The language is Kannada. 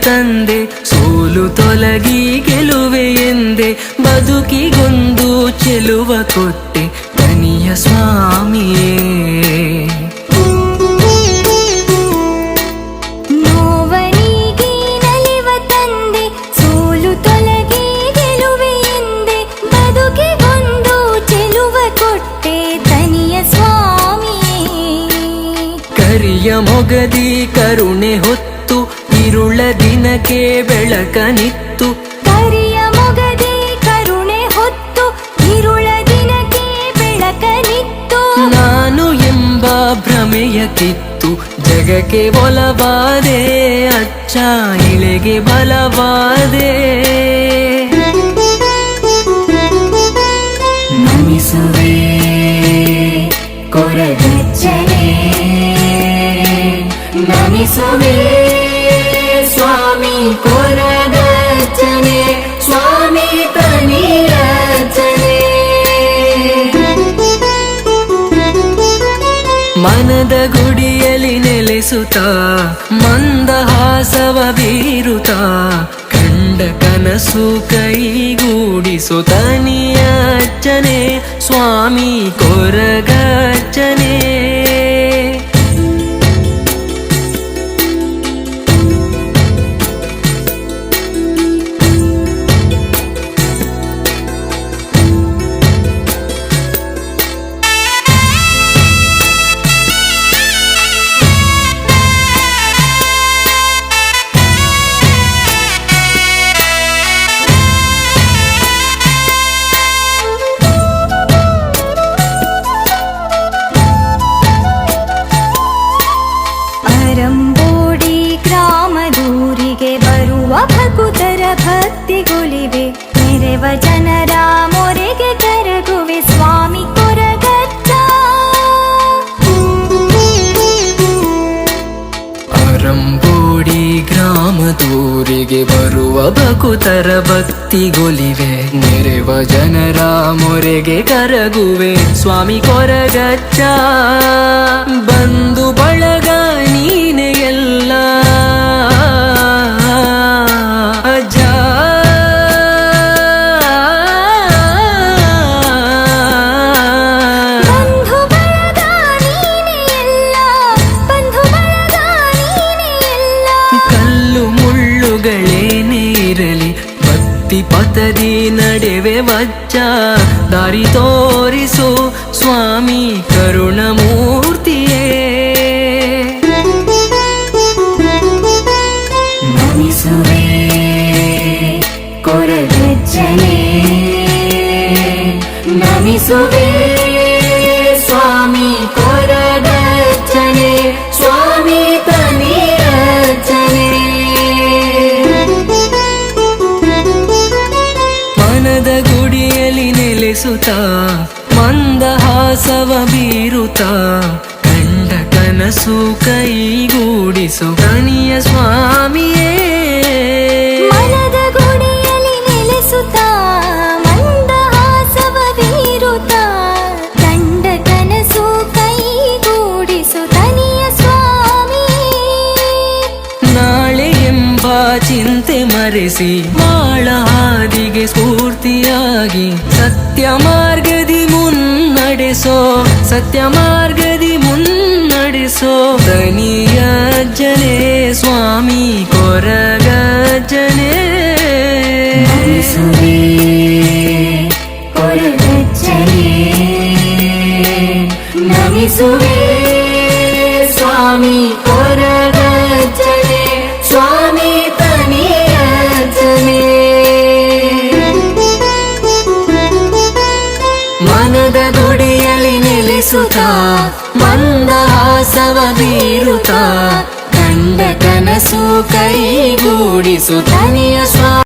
ತಂದೆ, ಸೋಲು ತೊಲಗಿ ಗೆಲುವೆ ಎಂದೆ, ಬದುಕಿಗೊಂದು ಚೆಲುವ ಕೊಟ್ಟೆ ತನಿಯ ಸ್ವಾಮಿಯೇ. ನೋವನಿಗೆ ನಲಿವ ತಂದೆ, ಸೋಲು ತೊಲಗಿ ಗೆಲುವೆ ಎಂದೆ, ಬದುಕಿಗೊಂದು ಚೆಲುವ ಕೊಟ್ಟೆ ತನಿಯ ಸ್ವಾಮಿಯೇ. ಕರಿಯ ಮೊಗದಿ ಕರುಣೆ ಹೊತ್ತು ಇರುಳ ದಿನಕ್ಕೆ ಬೆಳಕನಿತ್ತು, ಕರಿಯ ಮೊಗದಿ ಕರುಣೆ ಹೊತ್ತು ಇರುಳ ದಿನಕ್ಕೆ ಬೆಳಕನಿತ್ತು. ನಾನು ಎಂಬ ಭ್ರಮೆಯ ಕಿತ್ತು ಜಗಕ್ಕೆ ಒಲವಾದೆ, ಅಚ್ಚ ಇಳೆಗೆ ಬಲವಾದೆ. ನಮಿಸುವೆ ಕೊರಗಜ್ಜನೆ, ನಮಿಸುವೆ ಸ್ವಾಮಿ ಕೊರಗಜ್ಜನೆ, ಸ್ವಾಮಿ ತನಿಯಜ್ಜನೆ. ಮನದ ಗುಡಿಯಲ್ಲಿ ನೆಲೆಸುತ್ತಾ ಮಂದಹಾಸವ ಬೀರುತ್ತಾ, ಕಂಡ ಕನಸು ಕೈಗೂಡಿಸು ತನಿಯ ಅಜ್ಜನೆ, ಸ್ವಾಮಿ ಕೊರಗಜ್ಜನೆ. ಅರಂಬೋಡಿ ಗ್ರಾಮದೂರಿಗೆ ಬರುವ ಭಕ್ತರ ಭಕ್ತಿಗೊಲಿವೆ, ನೆರೆವ ಜನರ ಮೊರೆಗೆ ಕರಗುವೆ ಸ್ವಾಮಿ ಕೊರಗಜ್ಜ. ಅರಂಬೋಡಿ ಗ್ರಾಮದೂರಿಗೆ ಬರುವ ಭಕ್ತರ ಭಕ್ತಿಗೊಲಿವೆ, ನೆರೆವ ಜನರ ಮೊರೆಗೆ ಕರಗುವೆ ಸ್ವಾಮಿ ಕೊರಗಜ್ಜ. ಬಂಧು ಬಳಗ ನೀನೆ ಎಲ್ಲ ಅಜ್ಜ, ಬಂಧು ಬಳಗ ನೀನೆ ಎಲ್ಲ, ಬಂಧು ಬಳಗ ನೀನೆ ಎಲ್ಲ. ಕಲ್ಲು ಮುಳ್ಳುಗಳೇನೇ ಇರಲಿ ಭಕ್ತಿ ಪಥದಿ ನಡೆವೆ ವಜ್ಜ, ದಾರಿ ತೋರಿಸು ಸ್ವಾಮಿ ಕರುಣಮೂರ್ತಿಯೇ. ನಮಿಸುವೆ ಕೊರಗಜ್ಜನೆ, ನಮಿಸುವೆ ಸ್ವಾಮಿ ಕೊರಗಜ್ಜನೆ, ಸ್ವಾಮಿ ತನಿಯಜ್ಜನೆ. ಮನದ ಗುಡಿಯಲ್ಲಿ ನೆಲೆಸುತ್ತಾ ಮಂದಹಾಸವ ಬೀರುತ್ತಾ, ಕಂಡ ಕನಸು ಕೈಗೂಡಿಸು ತನಿಯ ಸ್ವಾಮಿಯೇ. ಮನದ ಗುಡಿಯಲ್ಲಿ ನೆಲೆಸುತ್ತಾ ಮಂದಹಾಸವ ಬೀರುತ್ತಾ, ಕಂಡ ಕನಸು ಕೈಗೂಡಿಸು ತನಿಯ ಸ್ವಾಮಿಯೇ. ನಾಳೆ ಎಂಬ ಚಿಂತೆ ಮರೆಸಿ ಬಾಳ ಹಾದಿಗೆ ಸ್ಫೂರ್ತಿಯಾಗಿ, ಸತ್ಯ ಮಾರ್ಗದಿ ಮುನ್ನಡೆಸೋ, ಸತ್ಯ ಮಾರ್ಗದಿ ಮುನ್ನಡೆಸೋ ತನಿಯ ಅಜ್ಜನೆ, ಸ್ವಾಮಿ ಕೊರಗಜ್ಜನೆ. ನಮಿಸುವೆ ಕೊರಗಜ್ಜನೆ, ನಮಿಸುವೆ ಸ್ವಾಮಿ ಕೊರಗಜ್ಜನೆ, ಸ್ವಾಮಿ ತನಿಯಜ್ಜನೆ. ಮನದ ಗುಡಿಯಲ್ಲಿ ನೆಲೆಸುತ್ತಾ ಮಂದಹಾಸವ ಬೀರುತ್ತಾ, ಕಂಡ ಕನಸು ಕೈಗೂಡಿಸು ತನಿಯ ಸ್ವಾಮಿ.